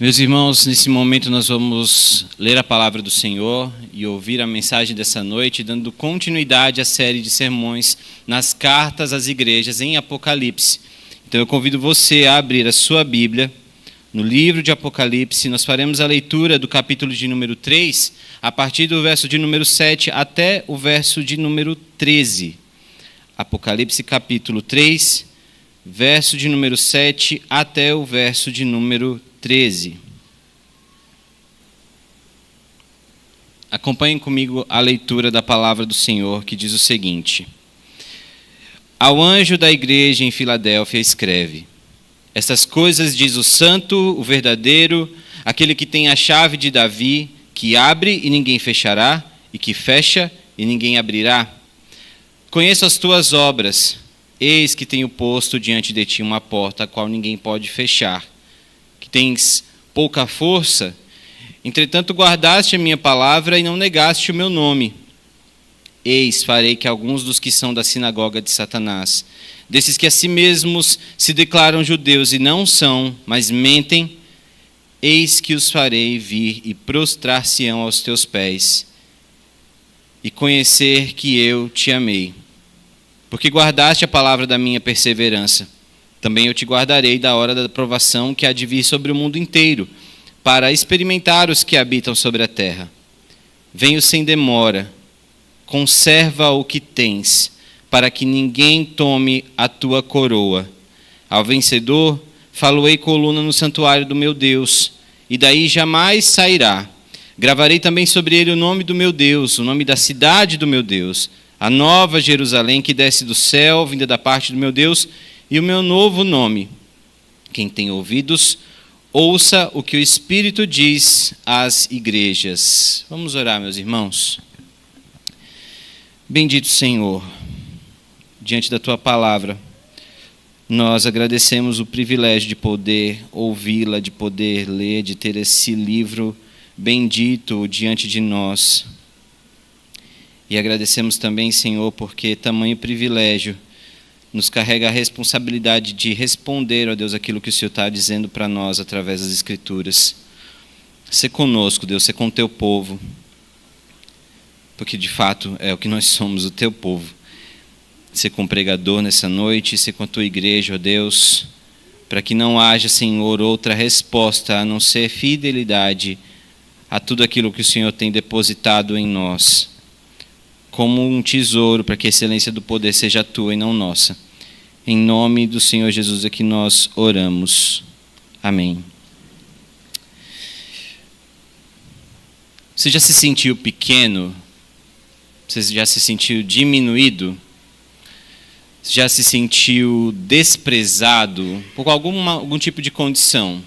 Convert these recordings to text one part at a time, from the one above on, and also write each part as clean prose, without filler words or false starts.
Meus irmãos, nesse momento nós vamos ler a palavra do Senhor e ouvir a mensagem dessa noite, dando continuidade à série de sermões nas cartas às igrejas em Apocalipse. Então eu convido você a abrir a sua Bíblia no livro de Apocalipse. Nós faremos a leitura do capítulo de número 3, a partir do verso de número 7 até o verso de número 13. Apocalipse capítulo 3, verso de número 7 até o verso de número 13. Acompanhem comigo a leitura da palavra do Senhor, que diz o seguinte: Ao anjo da igreja em Filadélfia escreve: Estas coisas diz o santo, o verdadeiro, aquele que tem a chave de Davi, que abre e ninguém fechará, e que fecha e ninguém abrirá. Conheço as tuas obras, eis que tenho posto diante de ti uma porta, a qual ninguém pode fechar. Que tens pouca força, entretanto guardaste a minha palavra e não negaste o meu nome. Eis, farei que alguns dos que são da sinagoga de Satanás, desses que a si mesmos se declaram judeus e não são, mas mentem, eis que os farei vir e prostrar-se-ão aos teus pés, e conhecer que eu te amei. Porque guardaste a palavra da minha perseverança, também eu te guardarei da hora da provação que há de vir sobre o mundo inteiro, para experimentar os que habitam sobre a terra. Venho sem demora, conserva o que tens, para que ninguém tome a tua coroa. Ao vencedor, faloei coluna no santuário do meu Deus, e daí jamais sairá. Gravarei também sobre ele o nome do meu Deus, o nome da cidade do meu Deus, a nova Jerusalém que desce do céu, vinda da parte do meu Deus, e o meu novo nome. Quem tem ouvidos, ouça o que o Espírito diz às igrejas. Vamos orar, meus irmãos. Bendito Senhor, diante da tua palavra, nós agradecemos o privilégio de poder ouvi-la, de poder ler, de ter esse livro bendito diante de nós. E agradecemos também, Senhor, porque tamanho privilégio nos carrega a responsabilidade de responder, ó Deus, aquilo que o Senhor está dizendo para nós através das Escrituras. Sê conosco, Deus, sê com o teu povo, porque de fato é o que nós somos, o teu povo. Sê com o pregador nessa noite, sê com a tua igreja, ó Deus, para que não haja, Senhor, outra resposta a não ser fidelidade a tudo aquilo que o Senhor tem depositado em nós, como um tesouro, para que a excelência do poder seja tua e não nossa. Em nome do Senhor Jesus é que nós oramos. Amém. Você já se sentiu pequeno? Você já se sentiu diminuído? Você já se sentiu desprezado por algum tipo de condição?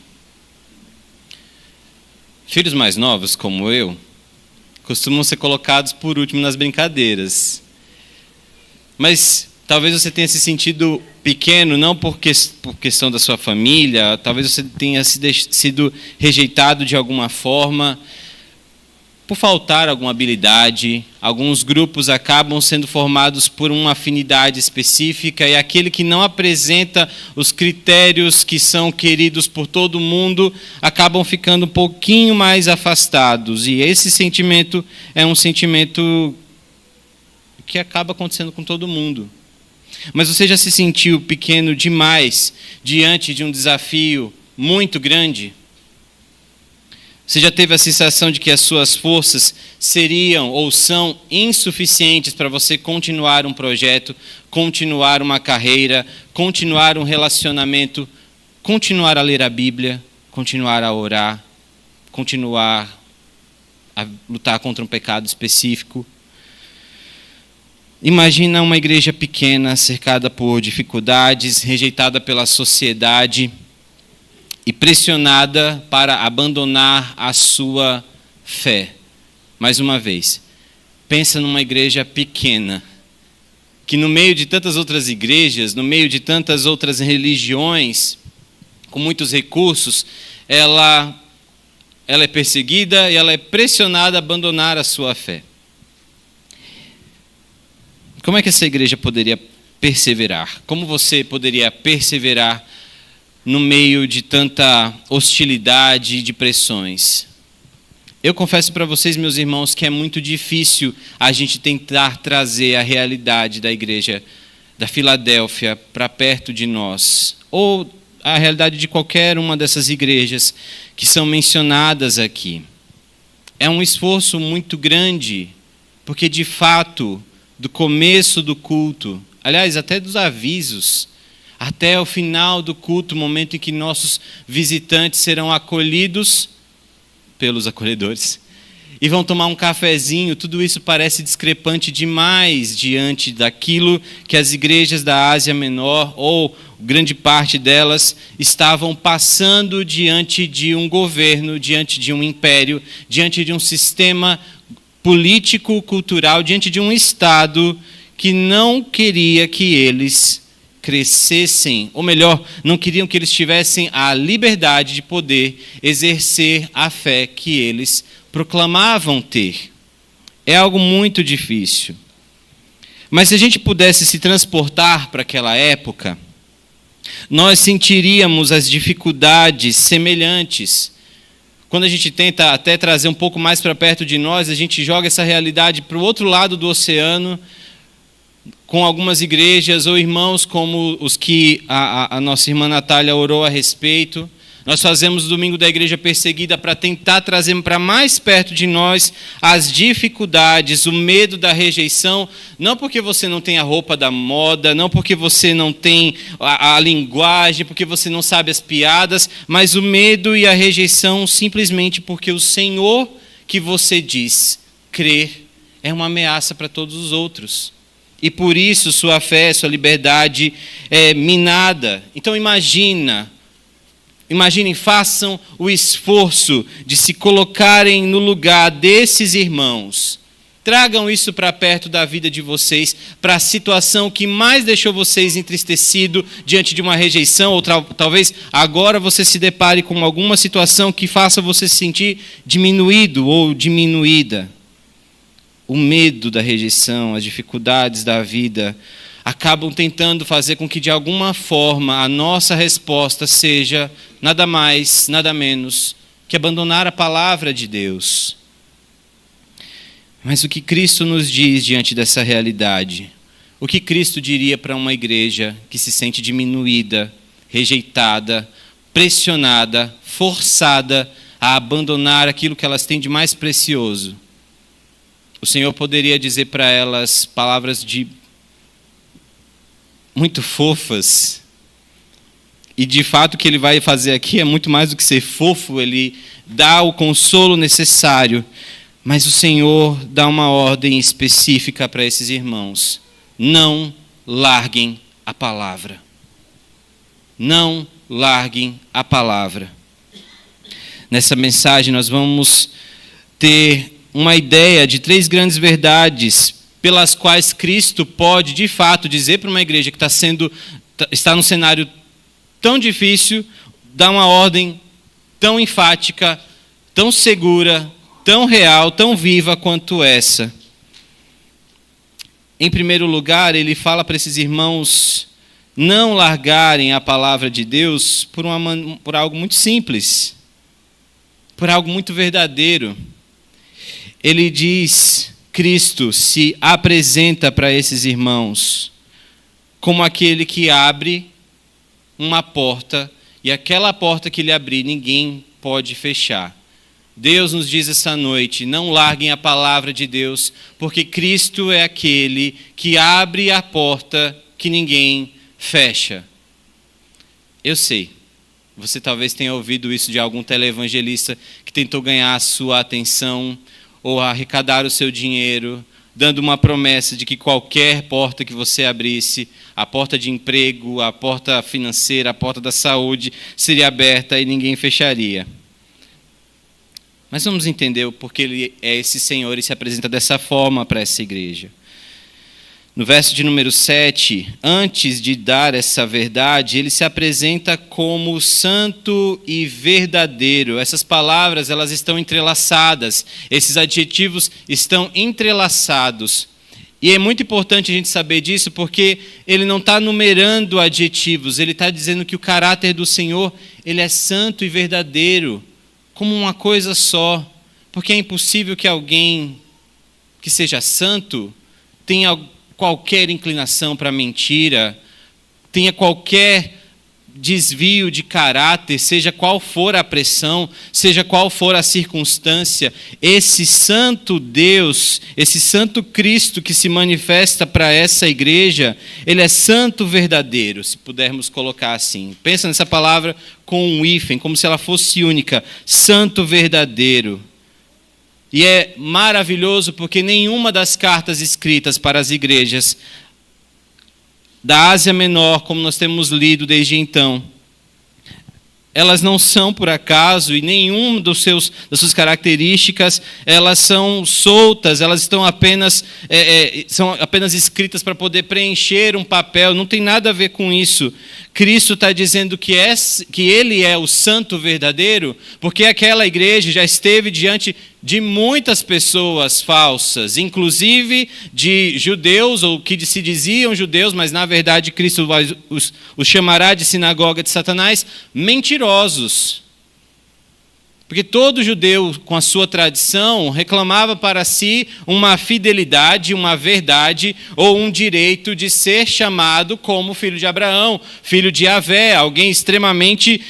Filhos mais novos, como eu, costumam ser colocados por último nas brincadeiras. Mas talvez você tenha se sentido pequeno, não por questão da sua família, talvez você tenha sido rejeitado de alguma forma, por faltar alguma habilidade. Alguns grupos acabam sendo formados por uma afinidade específica, e aquele que não apresenta os critérios que são queridos por todo mundo acabam ficando um pouquinho mais afastados. E esse sentimento é um sentimento que acaba acontecendo com todo mundo. Mas você já se sentiu pequeno demais diante de um desafio muito grande? Você já teve a sensação de que as suas forças seriam ou são insuficientes para você continuar um projeto, continuar uma carreira, continuar um relacionamento, continuar a ler a Bíblia, continuar a orar, continuar a lutar contra um pecado específico? Imagina uma igreja pequena, cercada por dificuldades, rejeitada pela sociedade e pressionada para abandonar a sua fé. Mais uma vez, pensa numa igreja pequena, que no meio de tantas outras igrejas, no meio de tantas outras religiões, com muitos recursos, ela é perseguida e ela é pressionada a abandonar a sua fé. Como é que essa igreja poderia perseverar? Como você poderia perseverar no meio de tanta hostilidade e de pressões. Eu confesso para vocês, meus irmãos, que é muito difícil a gente tentar trazer a realidade da igreja da Filadélfia para perto de nós, ou a realidade de qualquer uma dessas igrejas que são mencionadas aqui. É um esforço muito grande, porque de fato, do começo do culto, aliás, até dos avisos, até o final do culto, o momento em que nossos visitantes serão acolhidos pelos acolhedores e vão tomar um cafezinho, tudo isso parece discrepante demais diante daquilo que as igrejas da Ásia Menor, ou grande parte delas, estavam passando diante de um governo, diante de um império, diante de um sistema político, cultural, diante de um Estado que não queria que eles crescessem, ou melhor, não queriam que eles tivessem a liberdade de poder exercer a fé que eles proclamavam ter. É algo muito difícil. Mas se a gente pudesse se transportar para aquela época, nós sentiríamos as dificuldades semelhantes. Quando a gente tenta até trazer um pouco mais para perto de nós, a gente joga essa realidade para o outro lado do oceano, com algumas igrejas ou irmãos como os que a nossa irmã Natália orou a respeito. Nós fazemos o Domingo da Igreja Perseguida para tentar trazer para mais perto de nós as dificuldades, o medo da rejeição, não porque você não tem a roupa da moda, não porque você não tem a linguagem, porque você não sabe as piadas, mas o medo e a rejeição simplesmente porque o Senhor que você diz crer é uma ameaça para todos os outros. E por isso sua fé, sua liberdade é minada. Então imaginem, façam o esforço de se colocarem no lugar desses irmãos. Tragam isso para perto da vida de vocês, para a situação que mais deixou vocês entristecidos diante de uma rejeição, ou talvez agora você se depare com alguma situação que faça você se sentir diminuído ou diminuída. O medo da rejeição, as dificuldades da vida, acabam tentando fazer com que, de alguma forma, a nossa resposta seja nada mais, nada menos que abandonar a palavra de Deus. Mas o que Cristo nos diz diante dessa realidade? O que Cristo diria para uma igreja que se sente diminuída, rejeitada, pressionada, forçada a abandonar aquilo que elas têm de mais precioso? O Senhor poderia dizer para elas palavras muito fofas. E de fato o que ele vai fazer aqui é muito mais do que ser fofo, ele dá o consolo necessário. Mas o Senhor dá uma ordem específica para esses irmãos. Não larguem a palavra. Não larguem a palavra. Nessa mensagem nós vamos ter uma ideia de 3 grandes verdades pelas quais Cristo pode, de fato, dizer para uma igreja que está num cenário tão difícil, dar uma ordem tão enfática, tão segura, tão real, tão viva quanto essa. Em primeiro lugar, ele fala para esses irmãos não largarem a palavra de Deus por algo muito simples, por algo muito verdadeiro. Ele diz, Cristo se apresenta para esses irmãos como aquele que abre uma porta, e aquela porta que ele abrir, ninguém pode fechar. Deus nos diz essa noite, não larguem a palavra de Deus, porque Cristo é aquele que abre a porta que ninguém fecha. Eu sei, você talvez tenha ouvido isso de algum televangelista que tentou ganhar a sua atenção, ou arrecadar o seu dinheiro, dando uma promessa de que qualquer porta que você abrisse, a porta de emprego, a porta financeira, a porta da saúde, seria aberta e ninguém fecharia. Mas vamos entender o porquê ele é esse Senhor e se apresenta dessa forma para essa igreja. No verso de número 7, antes de dar essa verdade, ele se apresenta como santo e verdadeiro. Essas palavras, elas estão entrelaçadas, esses adjetivos estão entrelaçados. E é muito importante a gente saber disso, porque ele não está numerando adjetivos, ele está dizendo que o caráter do Senhor, ele é santo e verdadeiro, como uma coisa só. Porque é impossível que alguém que seja santo tenha qualquer inclinação para mentira, tenha qualquer desvio de caráter, seja qual for a pressão, seja qual for a circunstância. Esse santo Deus, esse santo Cristo que se manifesta para essa igreja, ele é santo verdadeiro, se pudermos colocar assim. Pensa nessa palavra com um hífen, como se ela fosse única, santo verdadeiro. E é maravilhoso porque nenhuma das cartas escritas para as igrejas da Ásia Menor, como nós temos lido desde então, elas não são por acaso, e nenhuma das suas características, elas são soltas, elas estão são apenas escritas para poder preencher um papel, não tem nada a ver com isso. Cristo está dizendo que Ele é o santo verdadeiro, porque aquela igreja já esteve diante de muitas pessoas falsas, inclusive de judeus, ou que se diziam judeus, mas na verdade Cristo os chamará de sinagoga de Satanás, mentirosos. Porque todo judeu, com a sua tradição, reclamava para si uma fidelidade, uma verdade ou um direito de ser chamado como filho de Abraão, filho de Javé, alguém extremamente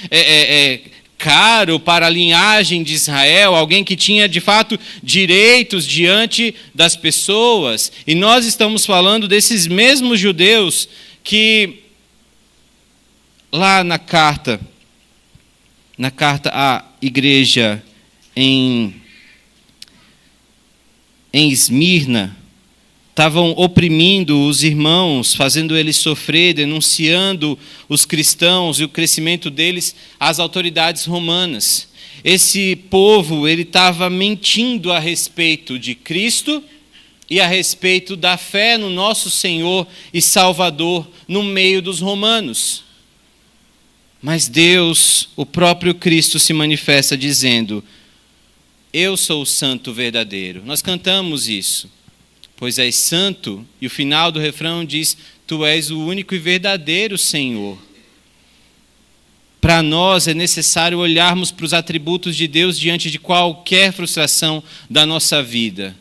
caro para a linhagem de Israel, alguém que tinha de fato direitos diante das pessoas. E nós estamos falando desses mesmos judeus que lá na carta à igreja em Esmirna, estavam oprimindo os irmãos, fazendo eles sofrer, denunciando os cristãos e o crescimento deles às autoridades romanas. Esse povo, ele estava mentindo a respeito de Cristo e a respeito da fé no nosso Senhor e Salvador no meio dos romanos. Mas Deus, o próprio Cristo, se manifesta dizendo: eu sou o santo verdadeiro. Nós cantamos isso. Pois és santo, e o final do refrão diz: tu és o único e verdadeiro Senhor. Para nós é necessário olharmos para os atributos de Deus diante de qualquer frustração da nossa vida.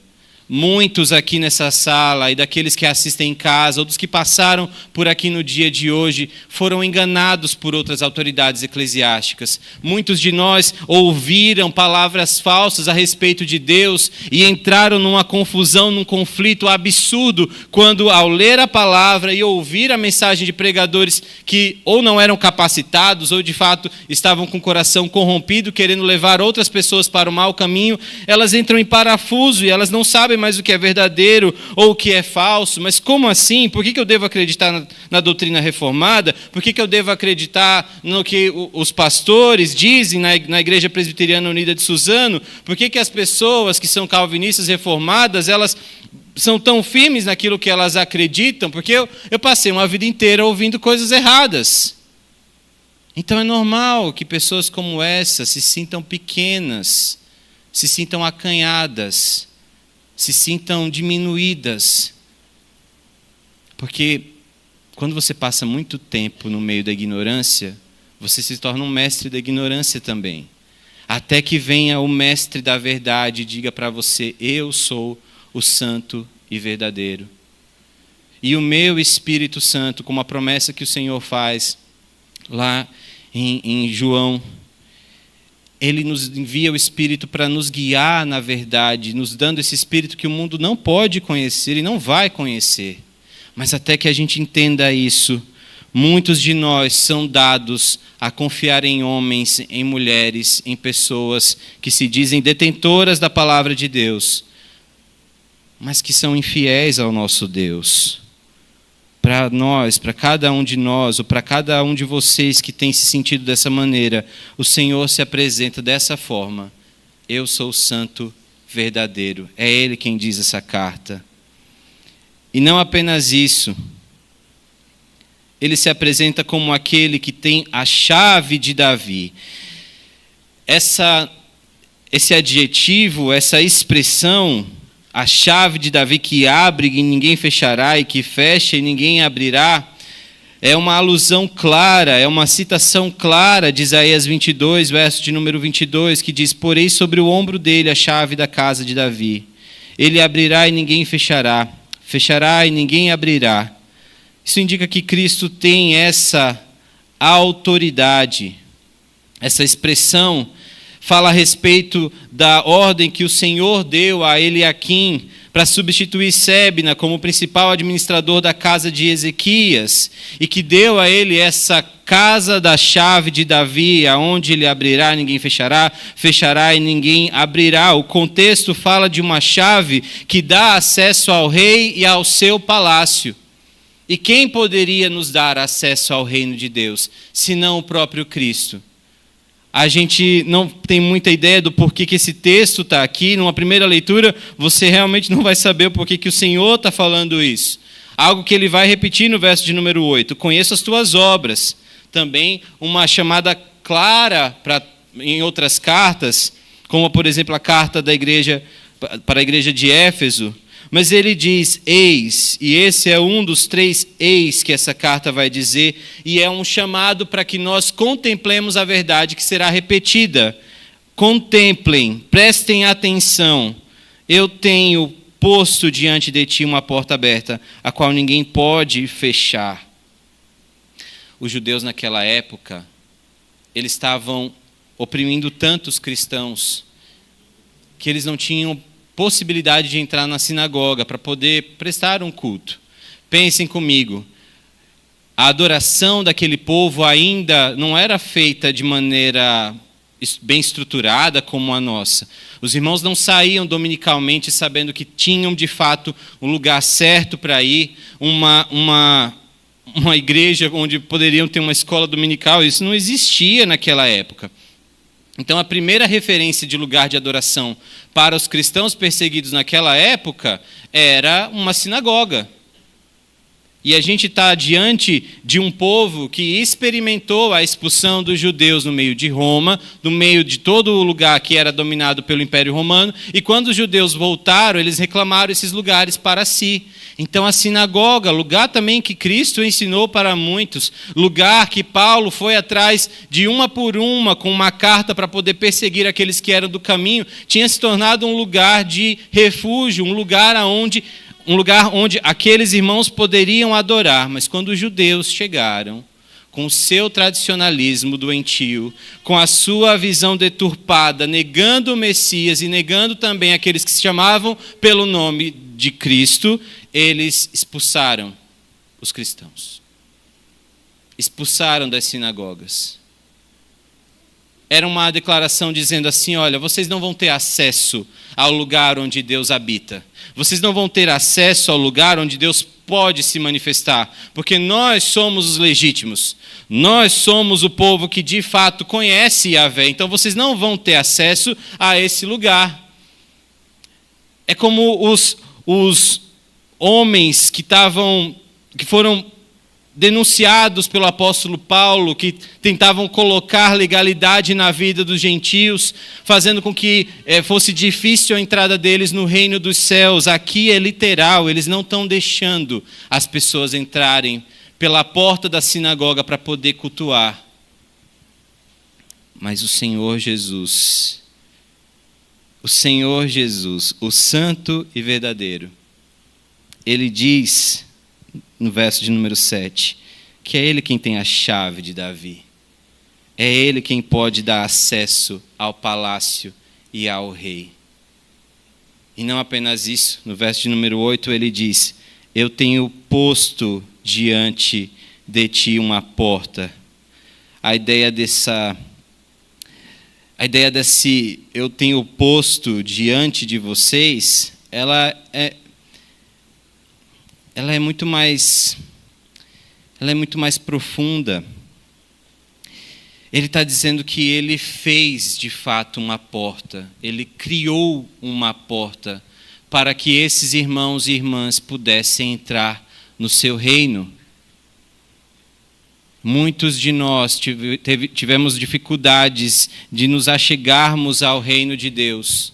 Muitos aqui nessa sala, e daqueles que assistem em casa, ou dos que passaram por aqui no dia de hoje, foram enganados por outras autoridades eclesiásticas. Muitos de nós ouviram palavras falsas a respeito de Deus e entraram numa confusão, num conflito absurdo, quando ao ler a palavra e ouvir a mensagem de pregadores que ou não eram capacitados, ou de fato estavam com o coração corrompido, querendo levar outras pessoas para o mau caminho, elas entram em parafuso e elas não sabem mais o que é verdadeiro ou o que é falso. Mas como assim? Por que eu devo acreditar na doutrina reformada? Por que eu devo acreditar no que os pastores dizem na Igreja Presbiteriana Unida de Suzano? Por que as pessoas que são calvinistas reformadas, elas são tão firmes naquilo que elas acreditam? Porque eu passei uma vida inteira ouvindo coisas erradas. Então é normal que pessoas como essa se sintam pequenas, se sintam acanhadas, se sintam diminuídas. Porque quando você passa muito tempo no meio da ignorância, você se torna um mestre da ignorância também. Até que venha o mestre da verdade e diga para você: eu sou o santo e verdadeiro. E o meu Espírito Santo, como a promessa que o Senhor faz lá em João, Ele nos envia o Espírito para nos guiar na verdade, nos dando esse Espírito que o mundo não pode conhecer e não vai conhecer. Mas até que a gente entenda isso, muitos de nós são dados a confiar em homens, em mulheres, em pessoas que se dizem detentoras da palavra de Deus, mas que são infiéis ao nosso Deus. Para nós, para cada um de nós, ou para cada um de vocês que tem se sentido dessa maneira, o Senhor se apresenta dessa forma: eu sou o santo verdadeiro. É Ele quem diz essa carta. E não apenas isso, Ele se apresenta como aquele que tem a chave de Davi. Esse adjetivo, essa expressão, a chave de Davi que abre e ninguém fechará, e que fecha e ninguém abrirá, é uma alusão clara, é uma citação clara de Isaías 22, verso de número 22, que diz: porei sobre o ombro dele a chave da casa de Davi. Ele abrirá e ninguém fechará, fechará e ninguém abrirá. Isso indica que Cristo tem essa autoridade. Essa expressão fala a respeito da ordem que o Senhor deu a Eliaquim para substituir Sebna como principal administrador da casa de Ezequias, e que deu a ele essa casa da chave de Davi, aonde ele abrirá, ninguém fechará, fechará e ninguém abrirá. O contexto fala de uma chave que dá acesso ao rei e ao seu palácio. E quem poderia nos dar acesso ao reino de Deus, senão o próprio Cristo? A gente não tem muita ideia do porquê que esse texto está aqui. Numa primeira leitura, você realmente não vai saber o porquê que o Senhor está falando isso. Algo que ele vai repetir no verso de número 8. Conheço as tuas obras. Também uma chamada clara em outras cartas, como, por exemplo, a carta da igreja, para a igreja de Éfeso. Mas ele diz, eis, e esse é um dos 3 eis que essa carta vai dizer, e é um chamado para que nós contemplemos a verdade que será repetida. Contemplem, prestem atenção, eu tenho posto diante de ti uma porta aberta, a qual ninguém pode fechar. Os judeus naquela época, eles estavam oprimindo tantos cristãos, que eles não tinham possibilidade de entrar na sinagoga para poder prestar um culto. Pensem comigo, a adoração daquele povo ainda não era feita de maneira bem estruturada como a nossa. Os irmãos não saíam dominicalmente sabendo que tinham de fato um lugar certo para ir, uma igreja onde poderiam ter uma escola dominical. Isso não existia naquela época. Então, a primeira referência de lugar de adoração para os cristãos perseguidos naquela época era uma sinagoga. E a gente está diante de um povo que experimentou a expulsão dos judeus no meio de Roma, no meio de todo o lugar que era dominado pelo Império Romano, e quando os judeus voltaram, eles reclamaram esses lugares para si. Então a sinagoga, lugar também que Cristo ensinou para muitos, lugar que Paulo foi atrás de uma por uma, com uma carta para poder perseguir aqueles que eram do caminho, tinha se tornado um lugar de refúgio, um lugar onde aqueles irmãos poderiam adorar. Mas quando os judeus chegaram, com o seu tradicionalismo doentio, com a sua visão deturpada, negando o Messias e negando também aqueles que se chamavam pelo nome de Cristo, eles expulsaram os cristãos. Expulsaram das sinagogas. Era uma declaração dizendo assim, olha, vocês não vão ter acesso ao lugar onde Deus habita. Vocês não vão ter acesso ao lugar onde Deus pode se manifestar, porque nós somos os legítimos. Nós somos o povo que de fato conhece Yahvé. Então vocês não vão ter acesso a esse lugar. É como os homens que foram denunciados pelo apóstolo Paulo, que tentavam colocar legalidade na vida dos gentios, fazendo com que fosse difícil a entrada deles no reino dos céus. Aqui é literal, eles não estão deixando as pessoas entrarem pela porta da sinagoga para poder cultuar. Mas o Senhor Jesus, o santo e verdadeiro, ele diz no verso de número 7, que é ele quem tem a chave de Davi. É ele quem pode dar acesso ao palácio e ao rei. E não apenas isso, no verso de número 8 ele diz, eu tenho posto diante de ti uma porta. A ideia desse eu tenho posto diante de vocês, ela é muito mais profunda. Ele está dizendo que ele fez de fato uma porta, ele criou uma porta para que esses irmãos e irmãs pudessem entrar no seu reino. Muitos de nós tivemos dificuldades de nos achegarmos ao reino de Deus.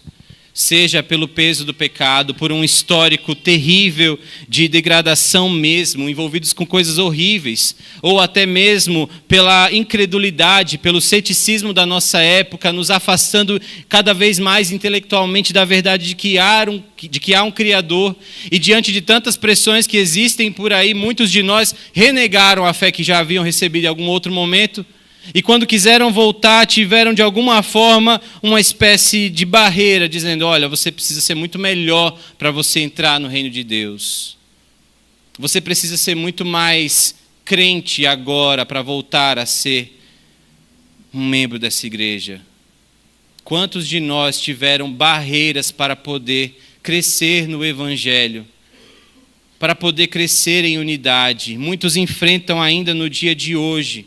seja pelo peso do pecado, por um histórico terrível de degradação mesmo, envolvidos com coisas horríveis, ou até mesmo pela incredulidade, pelo ceticismo da nossa época, nos afastando cada vez mais intelectualmente da verdade de que há um Criador, e diante de tantas pressões que existem por aí, muitos de nós renegaram a fé que já haviam recebido em algum outro momento, e quando quiseram voltar, tiveram de alguma forma uma espécie de barreira, dizendo, olha, você precisa ser muito melhor para você entrar no reino de Deus. Você precisa ser muito mais crente agora para voltar a ser um membro dessa igreja. Quantos de nós tiveram barreiras para poder crescer no Evangelho, para poder crescer em unidade? Muitos enfrentam ainda no dia de hoje.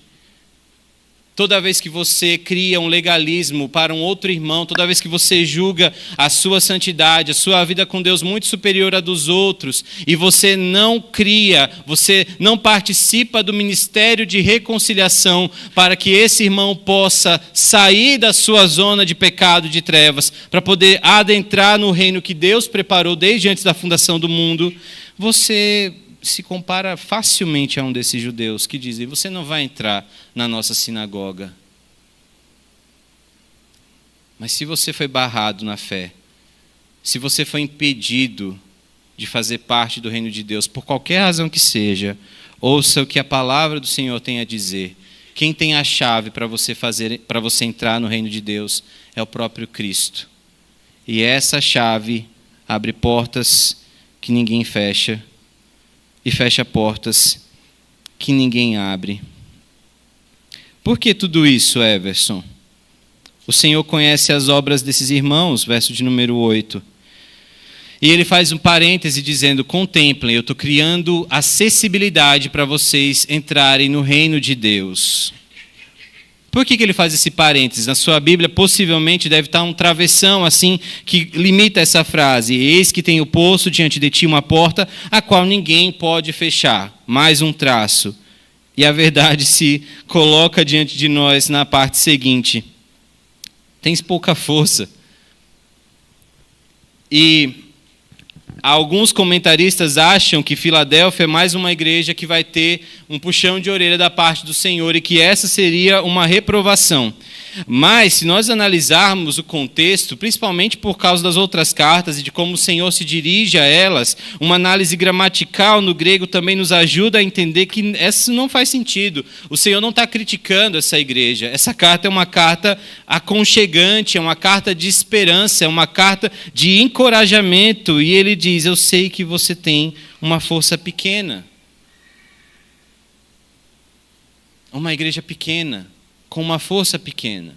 Toda vez que você cria um legalismo para um outro irmão, toda vez que você julga a sua santidade, a sua vida com Deus muito superior à dos outros, e você não cria, você não participa do ministério de reconciliação para que esse irmão possa sair da sua zona de pecado, de trevas, para poder adentrar no reino que Deus preparou desde antes da fundação do mundo, você se compara facilmente a um desses judeus que dizem, você não vai entrar na nossa sinagoga. Mas se você foi barrado na fé, se você foi impedido de fazer parte do reino de Deus, por qualquer razão que seja, ouça o que a palavra do Senhor tem a dizer. Quem tem a chave para você entrar no reino de Deus é o próprio Cristo. E essa chave abre portas que ninguém fecha, e fecha portas que ninguém abre. Por que tudo isso, Everson? O Senhor conhece as obras desses irmãos, verso de número 8. E ele faz um parêntese dizendo, contemplem, eu estou criando acessibilidade para vocês entrarem no reino de Deus. Por que ele faz esse parênteses? Na sua Bíblia, possivelmente, deve estar um travessão assim que limita essa frase. Eis que tenho posto diante de ti uma porta, a qual ninguém pode fechar. Mais um traço. E a verdade se coloca diante de nós na parte seguinte. Tens pouca força. E alguns comentaristas acham que Filadélfia é mais uma igreja que vai ter um puxão de orelha da parte do Senhor e que essa seria uma reprovação. Mas, se nós analisarmos o contexto, principalmente por causa das outras cartas e de como o Senhor se dirige a elas, uma análise gramatical no grego também nos ajuda a entender que isso não faz sentido. O Senhor não está criticando essa igreja. Essa carta é uma carta aconchegante, é uma carta de esperança, é uma carta de encorajamento. E ele diz, eu sei que você tem uma força pequena. Uma igreja pequena, com uma força pequena.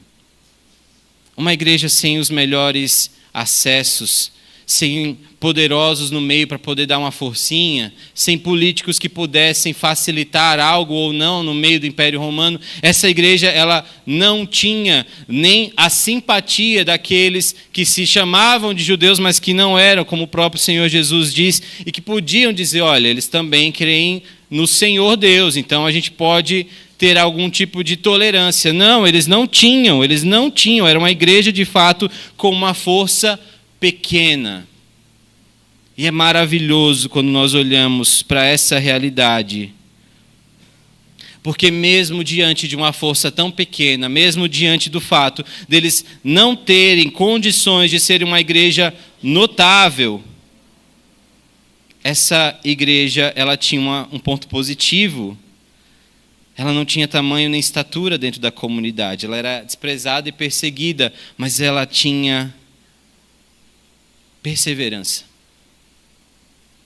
Uma igreja sem os melhores acessos, sem poderosos no meio para poder dar uma forcinha, sem políticos que pudessem facilitar algo ou não no meio do Império Romano. Essa igreja, ela não tinha nem a simpatia daqueles que se chamavam de judeus, mas que não eram, como o próprio Senhor Jesus diz, e que podiam dizer, olha, eles também creem no Senhor Deus, então a gente pode ter algum tipo de tolerância. Não, eles não tinham, era uma igreja de fato com uma força pequena. E é maravilhoso quando nós olhamos para essa realidade. Porque mesmo diante de uma força tão pequena, mesmo diante do fato deles não terem condições de ser uma igreja notável, essa igreja ela tinha um ponto positivo. Ela não tinha tamanho nem estatura dentro da comunidade. Ela era desprezada e perseguida, mas ela tinha perseverança.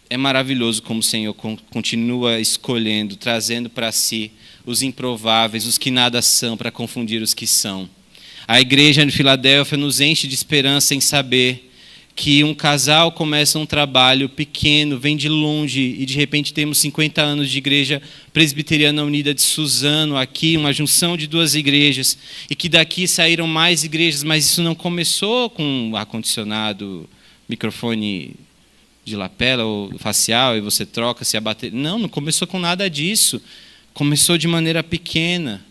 É maravilhoso como o Senhor continua escolhendo, trazendo para si os improváveis, os que nada são, para confundir os que são. A igreja de Filadélfia nos enche de esperança em saber que um casal começa um trabalho pequeno, vem de longe, e de repente temos 50 anos de igreja presbiteriana unida de Suzano aqui, uma junção de duas igrejas, e que daqui saíram mais igrejas, mas isso não começou com ar-condicionado, microfone de lapela ou facial, e você troca-se a bateria. Não começou com nada disso. Começou de maneira pequena.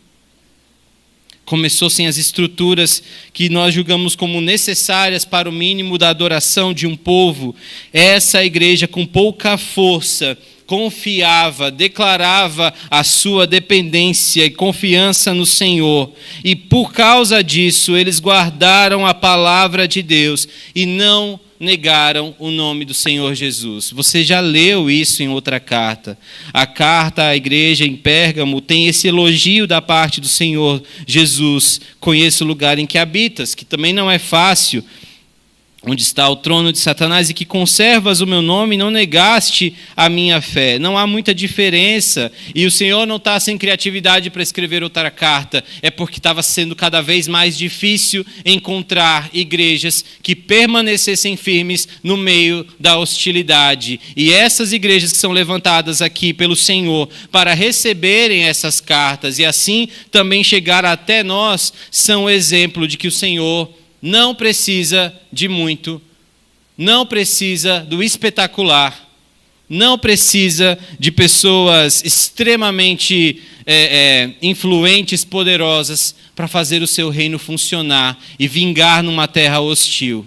Começou sem as estruturas que nós julgamos como necessárias para o mínimo da adoração de um povo. Essa igreja, com pouca força, confiava, declarava a sua dependência e confiança no Senhor. E por causa disso, eles guardaram a palavra de Deus e não negaram o nome do Senhor Jesus. Você já leu isso em outra carta. A carta à igreja em Pérgamo tem esse elogio da parte do Senhor Jesus. Conheço o lugar em que habitas, que também não é fácil, onde está o trono de Satanás, e que conservas o meu nome e não negaste a minha fé. Não há muita diferença, e o Senhor não está sem criatividade para escrever outra carta, é porque estava sendo cada vez mais difícil encontrar igrejas que permanecessem firmes no meio da hostilidade. E essas igrejas que são levantadas aqui pelo Senhor para receberem essas cartas e assim também chegar até nós, são exemplo de que o Senhor não precisa de muito, não precisa do espetacular, não precisa de pessoas extremamente influentes, poderosas, para fazer o seu reino funcionar e vingar numa terra hostil.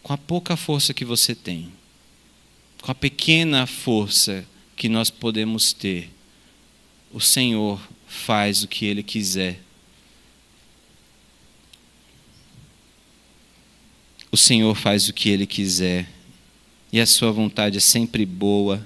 Com a pouca força que você tem, com a pequena força que nós podemos ter, o Senhor faz o que Ele quiser. O Senhor faz o que Ele quiser, e a sua vontade é sempre boa.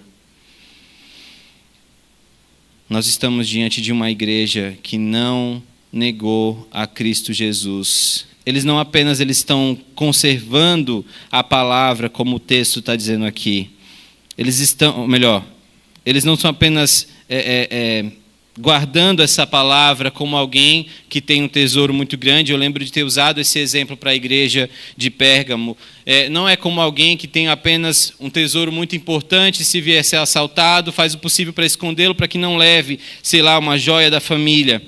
Nós estamos diante de uma igreja que não negou a Cristo Jesus. Eles não apenas estão conservando a palavra, como o texto está dizendo aqui. Eles não são apenas guardando essa palavra como alguém que tem um tesouro muito grande. Eu lembro de ter usado esse exemplo para a igreja de Pérgamo. Não é como alguém que tem apenas um tesouro muito importante, se vier ser assaltado, faz o possível para escondê-lo, para que não leve, uma joia da família.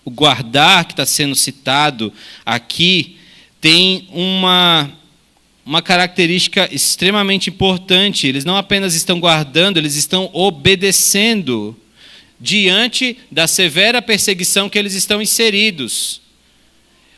O guardar que está sendo citado aqui tem uma característica extremamente importante. Eles não apenas estão guardando, eles estão obedecendo diante da severa perseguição que eles estão inseridos.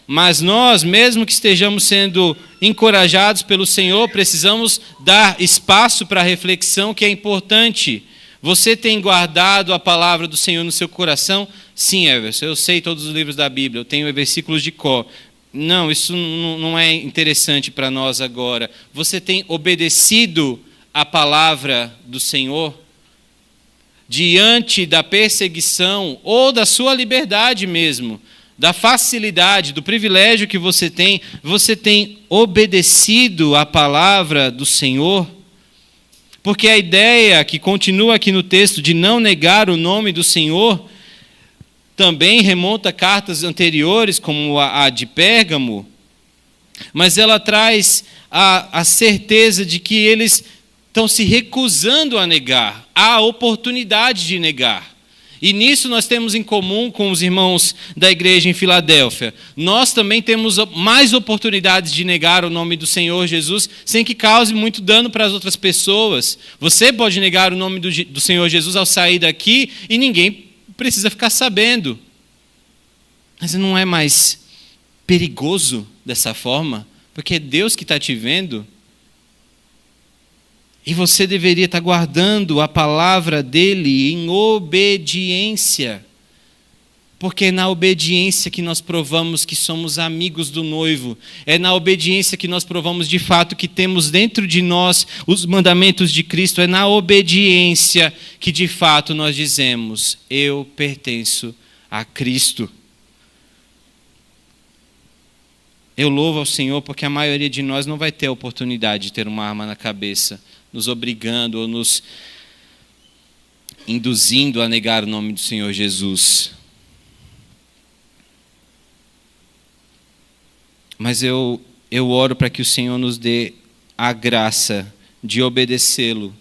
Mas nós, mesmo que estejamos sendo encorajados pelo Senhor, precisamos dar espaço para a reflexão, que é importante. Você tem guardado a palavra do Senhor no seu coração? Sim, Everson, eu sei todos os livros da Bíblia, eu tenho versículos de cor. Não, isso não é interessante para nós agora. Você tem obedecido a palavra do Senhor? Diante da perseguição ou da sua liberdade mesmo, da facilidade, do privilégio que você tem obedecido à palavra do Senhor? Porque a ideia que continua aqui no texto de não negar o nome do Senhor também remonta a cartas anteriores, como a de Pérgamo, mas ela traz a certeza de que eles estão se recusando a negar, há oportunidade de negar. E nisso nós temos em comum com os irmãos da igreja em Filadélfia. Nós também temos mais oportunidades de negar o nome do Senhor Jesus sem que cause muito dano para as outras pessoas. Você pode negar o nome do Senhor Jesus ao sair daqui e ninguém precisa ficar sabendo. Mas não é mais perigoso dessa forma? Porque é Deus que está te vendo. E você deveria estar guardando a palavra dele em obediência. Porque é na obediência que nós provamos que somos amigos do noivo. É na obediência que nós provamos de fato que temos dentro de nós os mandamentos de Cristo. É na obediência que de fato nós dizemos: eu pertenço a Cristo. Eu louvo ao Senhor porque a maioria de nós não vai ter a oportunidade de ter uma arma na cabeça, nos obrigando ou nos induzindo a negar o nome do Senhor Jesus. Mas eu oro para que o Senhor nos dê a graça de obedecê-lo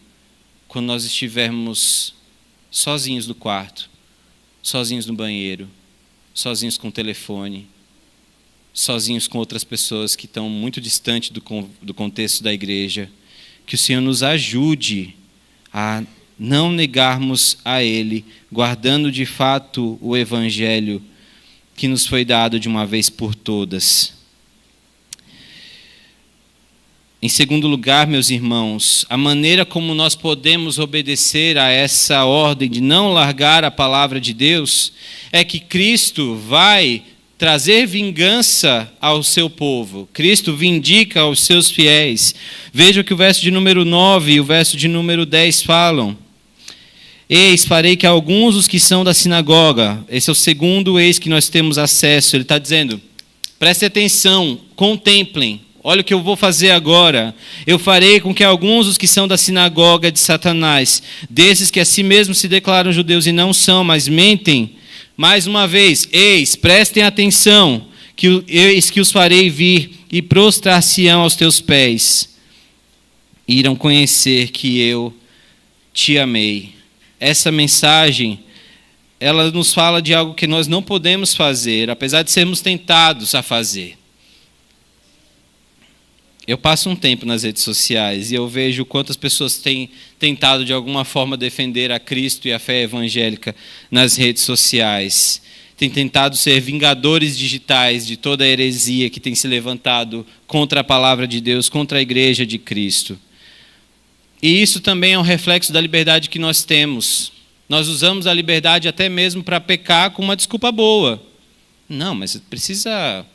quando nós estivermos sozinhos no quarto, sozinhos no banheiro, sozinhos com o telefone, sozinhos com outras pessoas que estão muito distantes do contexto da igreja. Que o Senhor nos ajude a não negarmos a Ele, guardando de fato o Evangelho, que nos foi dado de uma vez por todas. Em segundo lugar, meus irmãos, a maneira como nós podemos obedecer a essa ordem de não largar a palavra de Deus é que Cristo vai trazer vingança ao seu povo. Cristo vindica aos seus fiéis. Veja o que o verso de número 9 e o verso de número 10 falam. Eis, farei que alguns dos que são da sinagoga, esse é o segundo eis que nós temos acesso, ele está dizendo, prestem atenção, contemplem, olha o que eu vou fazer agora. Eu farei com que alguns dos que são da sinagoga de Satanás, desses que a si mesmos se declaram judeus e não são, mas mentem, mais uma vez, eis, prestem atenção, eis que os farei vir e prostrar-se-ão aos teus pés. Irão conhecer que eu te amei. Essa mensagem, ela nos fala de algo que nós não podemos fazer, apesar de sermos tentados a fazer. Eu passo um tempo nas redes sociais e eu vejo quantas pessoas têm tentado de alguma forma defender a Cristo e a fé evangélica nas redes sociais. Têm tentado ser vingadores digitais de toda a heresia que tem se levantado contra a palavra de Deus, contra a igreja de Cristo. E isso também é um reflexo da liberdade que nós temos. Nós usamos a liberdade até mesmo para pecar com uma desculpa boa. Não, mas precisa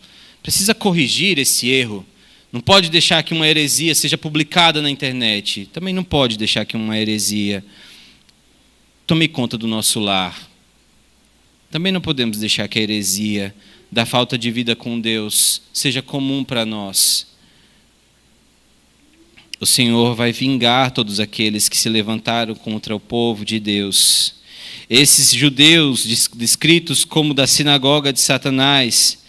corrigir esse erro. Não pode deixar que uma heresia seja publicada na internet. Também não pode deixar que uma heresia tome conta do nosso lar. Também não podemos deixar que a heresia da falta de vida com Deus seja comum para nós. O Senhor vai vingar todos aqueles que se levantaram contra o povo de Deus. Esses judeus, descritos como da sinagoga de Satanás,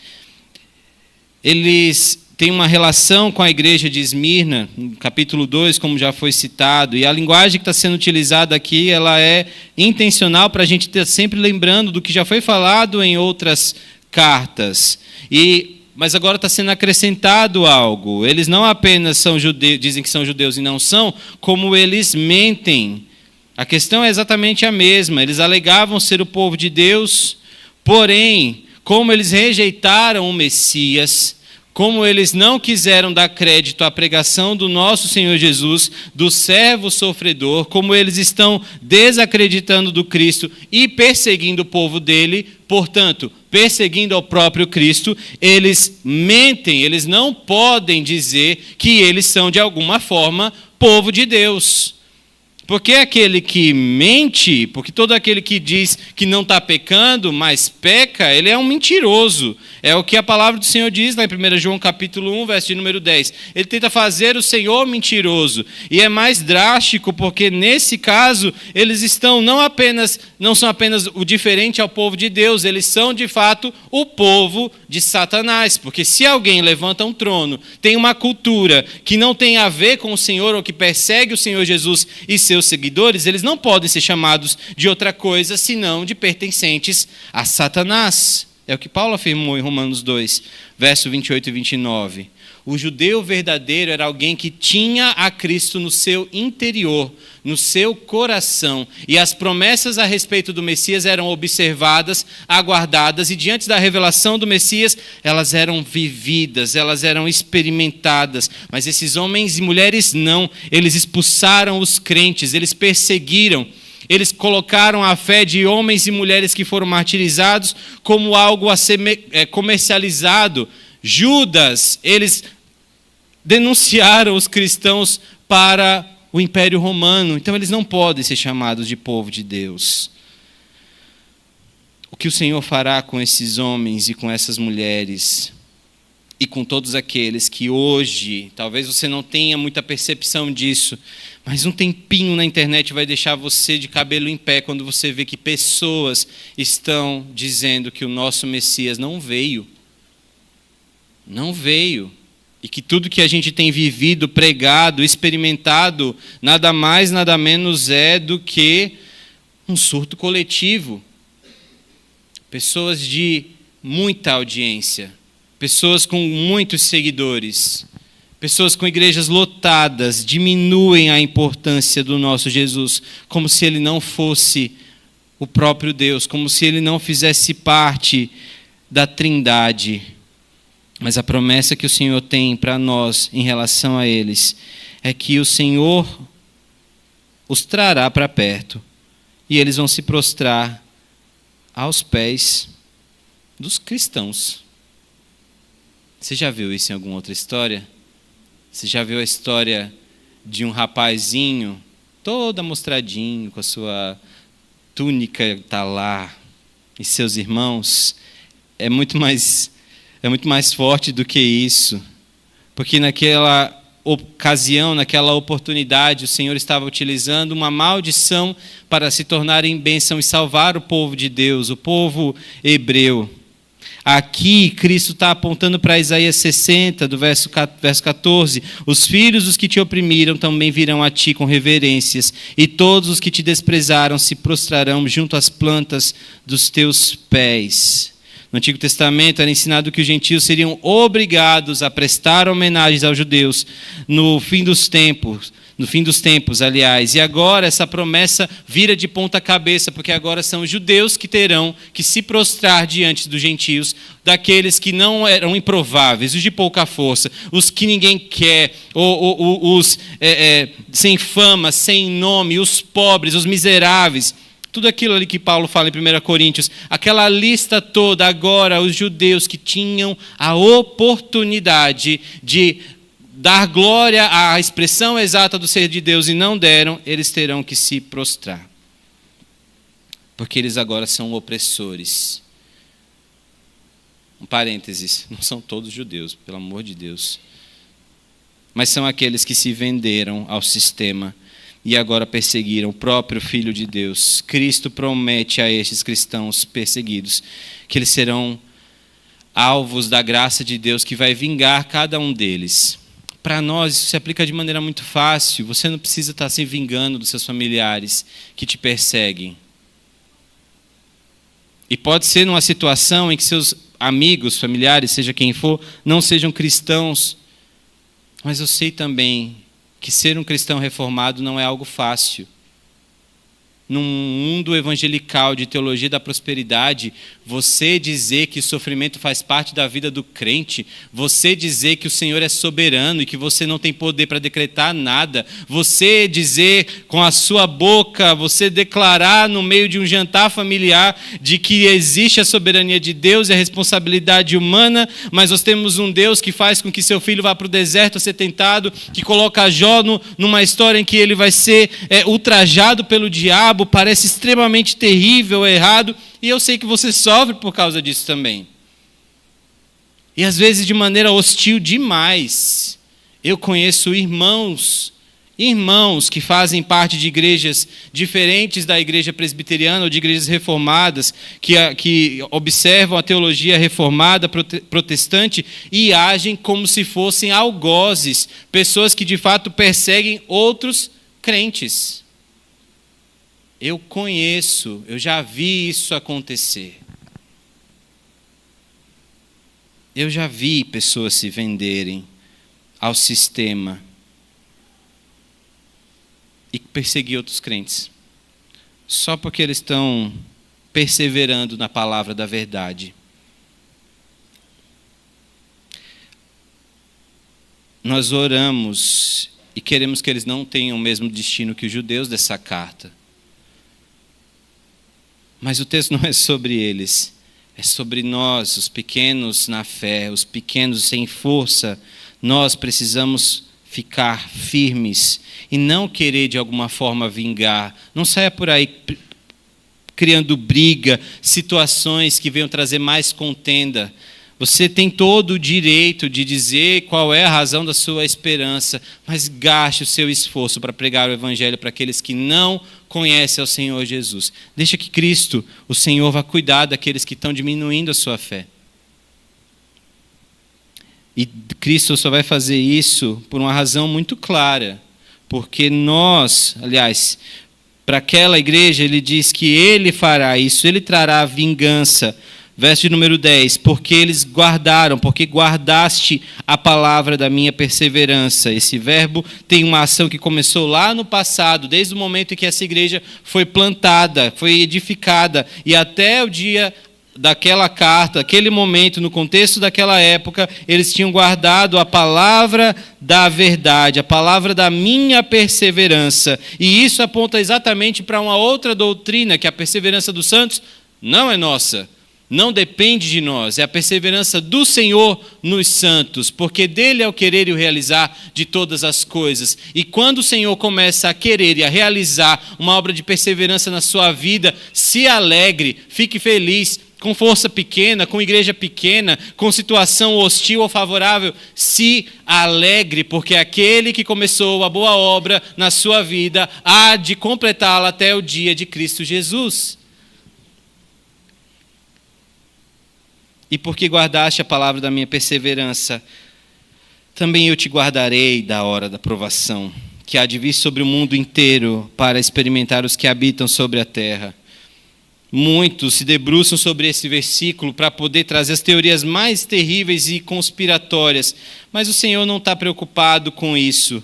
eles têm uma relação com a igreja de Esmirna, no capítulo 2, como já foi citado, e a linguagem que está sendo utilizada aqui, ela é intencional para a gente estar sempre lembrando do que já foi falado em outras cartas. Mas agora está sendo acrescentado algo. Eles não apenas são judeus, dizem que são judeus e não são, como eles mentem. A questão é exatamente a mesma. Eles alegavam ser o povo de Deus, porém, como eles rejeitaram o Messias, como eles não quiseram dar crédito à pregação do nosso Senhor Jesus, do servo sofredor, como eles estão desacreditando do Cristo e perseguindo o povo dele, portanto, perseguindo ao próprio Cristo, eles mentem, eles não podem dizer que eles são de alguma forma povo de Deus. Porque aquele que mente, porque todo aquele que diz que não está pecando, mas peca, ele é um mentiroso. É o que a palavra do Senhor diz lá em 1 João capítulo 1, verso de número 10. Ele tenta fazer o Senhor mentiroso. E é mais drástico porque nesse caso eles não são apenas o diferente ao povo de Deus, eles são de fato o povo de Satanás. Porque se alguém levanta um trono, tem uma cultura que não tem a ver com o Senhor ou que persegue o Senhor Jesus e seus seguidores, eles não podem ser chamados de outra coisa senão de pertencentes a Satanás. É o que Paulo afirmou em Romanos 2, verso 28 e 29. O judeu verdadeiro era alguém que tinha a Cristo no seu interior, no seu coração. E as promessas a respeito do Messias eram observadas, aguardadas, e diante da revelação do Messias, elas eram vividas, elas eram experimentadas. Mas esses homens e mulheres não, eles expulsaram os crentes, eles perseguiram. Eles colocaram a fé de homens e mulheres que foram martirizados como algo a ser comercializado. Judas, eles denunciaram os cristãos para o Império Romano. Então eles não podem ser chamados de povo de Deus. O que o Senhor fará com esses homens e com essas mulheres e com todos aqueles que hoje, talvez você não tenha muita percepção disso, mas um tempinho na internet vai deixar você de cabelo em pé quando você vê que pessoas estão dizendo que o nosso Messias não veio. Não veio. E que tudo que a gente tem vivido, pregado, experimentado, nada mais, nada menos é do que um surto coletivo. Pessoas de muita audiência, pessoas com muitos seguidores, pessoas com igrejas lotadas, diminuem a importância do nosso Jesus, como se ele não fosse o próprio Deus, como se ele não fizesse parte da Trindade, mas a promessa que o Senhor tem para nós em relação a eles é que o Senhor os trará para perto e eles vão se prostrar aos pés dos cristãos. Você já viu isso em alguma outra história? Você já viu a história de um rapazinho, todo amostradinho, com a sua túnica lá, e seus irmãos? É muito mais forte do que isso. Porque naquela ocasião, naquela oportunidade, o Senhor estava utilizando uma maldição para se tornar em bênção e salvar o povo de Deus, o povo hebreu. Aqui, Cristo está apontando para Isaías 60, do verso 14. Os filhos dos que te oprimiram também virão a ti com reverências, e todos os que te desprezaram se prostrarão junto às plantas dos teus pés. No Antigo Testamento era ensinado que os gentios seriam obrigados a prestar homenagens aos judeus no fim dos tempos, aliás. E agora essa promessa vira de ponta cabeça, porque agora são os judeus que terão que se prostrar diante dos gentios, daqueles que não eram improváveis, os de pouca força, os que ninguém quer, os sem fama, sem nome, os pobres, os miseráveis. Tudo aquilo ali que Paulo fala em 1 Coríntios, aquela lista toda, agora os judeus que tinham a oportunidade de dar glória à expressão exata do ser de Deus e não deram, eles terão que se prostrar. Porque eles agora são opressores. Um parênteses, não são todos judeus, pelo amor de Deus. Mas são aqueles que se venderam ao sistema e agora perseguiram o próprio Filho de Deus. Cristo promete a estes cristãos perseguidos que eles serão alvos da graça de Deus, que vai vingar cada um deles. Para nós isso se aplica de maneira muito fácil. Você não precisa estar se vingando dos seus familiares que te perseguem. E pode ser numa situação em que seus amigos, familiares, seja quem for, não sejam cristãos. Mas eu sei também que ser um cristão reformado não é algo fácil. Num mundo evangelical de teologia da prosperidade, você dizer que o sofrimento faz parte da vida do crente, você dizer que o Senhor é soberano e que você não tem poder para decretar nada, você dizer com a sua boca, você declarar no meio de um jantar familiar de que existe a soberania de Deus e a responsabilidade humana, mas nós temos um Deus que faz com que seu filho vá para o deserto a ser tentado, que coloca Jó numa história em que ele vai ser ultrajado pelo diabo. Parece extremamente terrível, errado, e eu sei que você sofre por causa disso também. E às vezes de maneira hostil demais. Eu conheço irmãos que fazem parte de igrejas diferentes da igreja presbiteriana ou de igrejas reformadas, que observam a teologia reformada, protestante, e agem como se fossem algozes, pessoas que de fato perseguem outros crentes. Eu conheço, eu já vi isso acontecer. Eu já vi pessoas se venderem ao sistema e perseguir outros crentes, só porque eles estão perseverando na palavra da verdade. Nós oramos e queremos que eles não tenham o mesmo destino que os judeus dessa carta. Mas o texto não é sobre eles, é sobre nós, os pequenos na fé, os pequenos sem força. Nós precisamos ficar firmes e não querer de alguma forma vingar. Não saia por aí criando briga, situações que venham trazer mais contenda. Você tem todo o direito de dizer qual é a razão da sua esperança, mas gaste o seu esforço para pregar o Evangelho para aqueles que não conhecem ao Senhor Jesus. Deixa que Cristo, o Senhor, vá cuidar daqueles que estão diminuindo a sua fé. E Cristo só vai fazer isso por uma razão muito clara, porque nós, aliás, para aquela igreja, ele diz que ele fará isso, ele trará a vingança. Verso de número 10, porque guardaste a palavra da minha perseverança. Esse verbo tem uma ação que começou lá no passado, desde o momento em que essa igreja foi plantada, foi edificada, e até o dia daquela carta, aquele momento, no contexto daquela época, eles tinham guardado a palavra da verdade, a palavra da minha perseverança. E isso aponta exatamente para uma outra doutrina, que a perseverança dos santos não é nossa, não depende de nós, é a perseverança do Senhor nos santos, porque dele é o querer e o realizar de todas as coisas. E quando o Senhor começa a querer e a realizar uma obra de perseverança na sua vida, se alegre, fique feliz, com força pequena, com igreja pequena, com situação hostil ou favorável, se alegre, porque aquele que começou a boa obra na sua vida há de completá-la até o dia de Cristo Jesus. E porque guardaste a palavra da minha perseverança, também eu te guardarei da hora da provação, que há de vir sobre o mundo inteiro para experimentar os que habitam sobre a terra. Muitos se debruçam sobre esse versículo para poder trazer as teorias mais terríveis e conspiratórias, mas o Senhor não está preocupado com isso.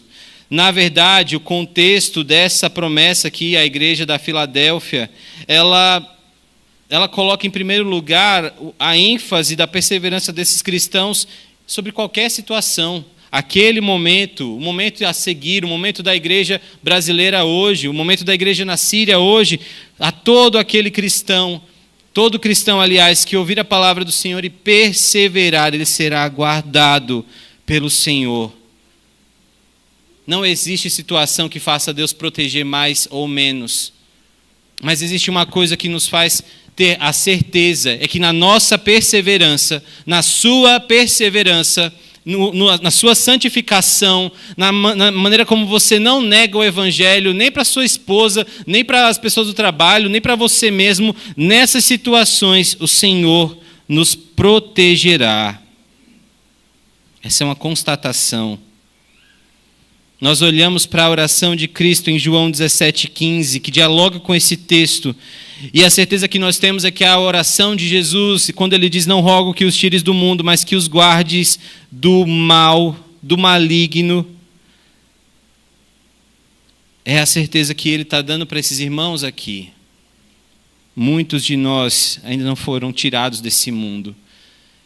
Na verdade, o contexto dessa promessa aqui, a igreja da Filadélfia, ela coloca em primeiro lugar a ênfase da perseverança desses cristãos sobre qualquer situação. Aquele momento, o momento a seguir, o momento da igreja brasileira hoje, o momento da igreja na Síria hoje, a todo aquele cristão, todo cristão, aliás, que ouvir a palavra do Senhor e perseverar, ele será guardado pelo Senhor. Não existe situação que faça Deus proteger mais ou menos. Mas existe uma coisa que nos faz ter a certeza, é que na nossa perseverança, na sua perseverança, na sua santificação, na maneira como você não nega o evangelho, nem para sua esposa, nem para as pessoas do trabalho, nem para você mesmo, nessas situações o Senhor nos protegerá. Essa é uma constatação. Nós olhamos para a oração de Cristo em João 17,15, que dialoga com esse texto, e a certeza que nós temos é que a oração de Jesus, quando ele diz, não rogo que os tires do mundo, mas que os guardes do mal, do maligno, é a certeza que ele está dando para esses irmãos aqui. Muitos de nós ainda não foram tirados desse mundo,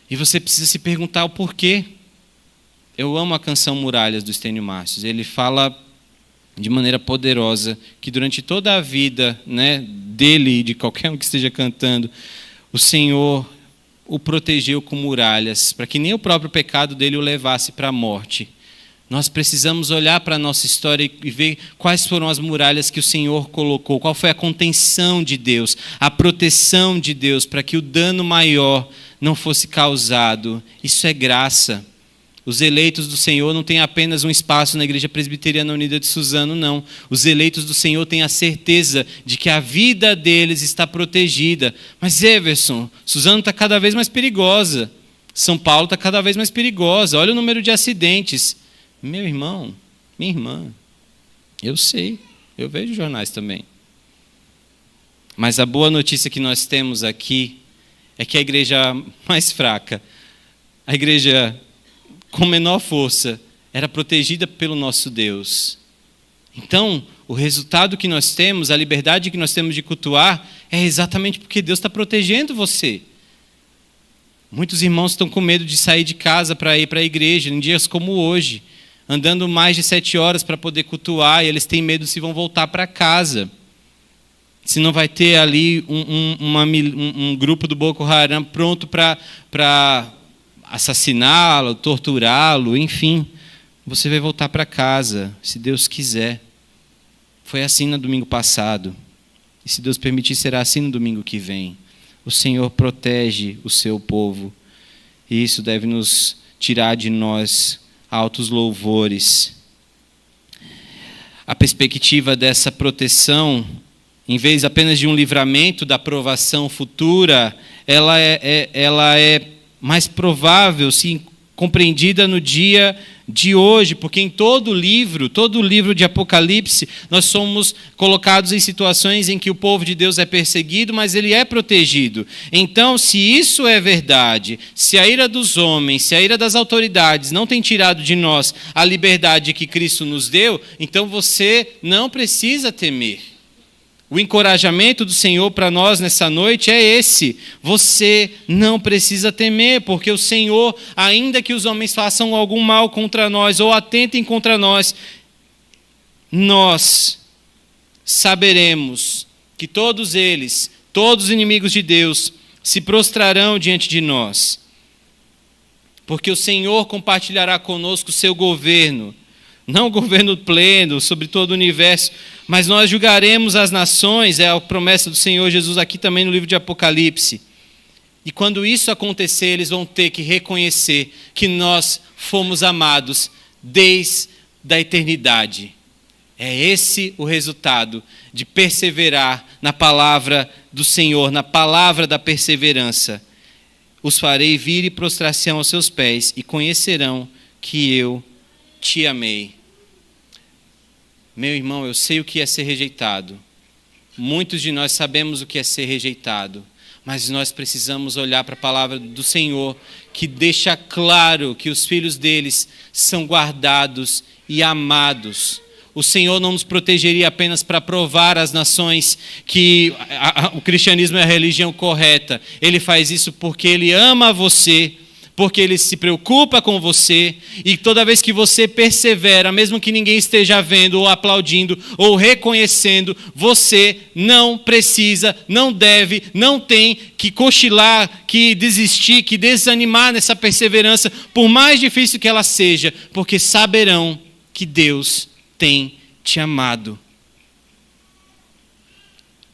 e você precisa se perguntar o porquê. Eu amo a canção Muralhas, do Estênio Márcios. Ele fala de maneira poderosa que durante toda a vida, né, dele e de qualquer um que esteja cantando, o Senhor o protegeu com muralhas, para que nem o próprio pecado dele o levasse para a morte. Nós precisamos olhar para a nossa história e ver quais foram as muralhas que o Senhor colocou, qual foi a contenção de Deus, a proteção de Deus, para que o dano maior não fosse causado. Isso é graça. Os eleitos do Senhor não têm apenas um espaço na Igreja Presbiteriana Unida de Suzano, não. Os eleitos do Senhor têm a certeza de que a vida deles está protegida. Mas, Everson, Suzano está cada vez mais perigosa. São Paulo está cada vez mais perigosa. Olha o número de acidentes. Meu irmão, minha irmã, eu sei, eu vejo jornais também. Mas a boa notícia que nós temos aqui é que a igreja mais fraca, a igreja com menor força, era protegida pelo nosso Deus. Então, o resultado que nós temos, a liberdade que nós temos de cultuar, é exatamente porque Deus está protegendo você. Muitos irmãos estão com medo de sair de casa para ir para a igreja, em dias como hoje, andando mais de 7 horas para poder cultuar, e eles têm medo se vão voltar para casa. Se não vai ter ali um grupo do Boko Haram pronto para assassiná-lo, torturá-lo, enfim, você vai voltar para casa, se Deus quiser. Foi assim no domingo passado, e se Deus permitir, será assim no domingo que vem. O Senhor protege o seu povo, e isso deve nos tirar de nós altos louvores. A perspectiva dessa proteção, em vez apenas de um livramento da provação futura, ela é mais provável, sim, compreendida no dia de hoje, porque em todo o livro de Apocalipse, nós somos colocados em situações em que o povo de Deus é perseguido, mas ele é protegido. Então, se isso é verdade, se a ira dos homens, se a ira das autoridades não tem tirado de nós a liberdade que Cristo nos deu, então você não precisa temer. O encorajamento do Senhor para nós nessa noite é esse: você não precisa temer, porque o Senhor, ainda que os homens façam algum mal contra nós ou atentem contra nós, nós saberemos que todos eles, todos os inimigos de Deus, se prostrarão diante de nós. Porque o Senhor compartilhará conosco o seu governo, não o governo pleno sobre todo o universo, mas nós julgaremos as nações, é a promessa do Senhor Jesus aqui também no livro de Apocalipse. E quando isso acontecer, eles vão ter que reconhecer que nós fomos amados desde a eternidade. É esse o resultado de perseverar na palavra do Senhor, na palavra da perseverança. Os farei vir e prostrar-se aos seus pés e conhecerão que eu te amei. Meu irmão, eu sei o que é ser rejeitado. Muitos de nós sabemos o que é ser rejeitado. Mas nós precisamos olhar para a palavra do Senhor, que deixa claro que os filhos deles são guardados e amados. O Senhor não nos protegeria apenas para provar às nações que o cristianismo é a religião correta. Ele faz isso porque Ele ama você, porque Ele se preocupa com você, e toda vez que você persevera, mesmo que ninguém esteja vendo, ou aplaudindo, ou reconhecendo, você não precisa, não deve, não tem que cochilar, que desistir, que desanimar nessa perseverança, por mais difícil que ela seja, porque saberão que Deus tem te amado.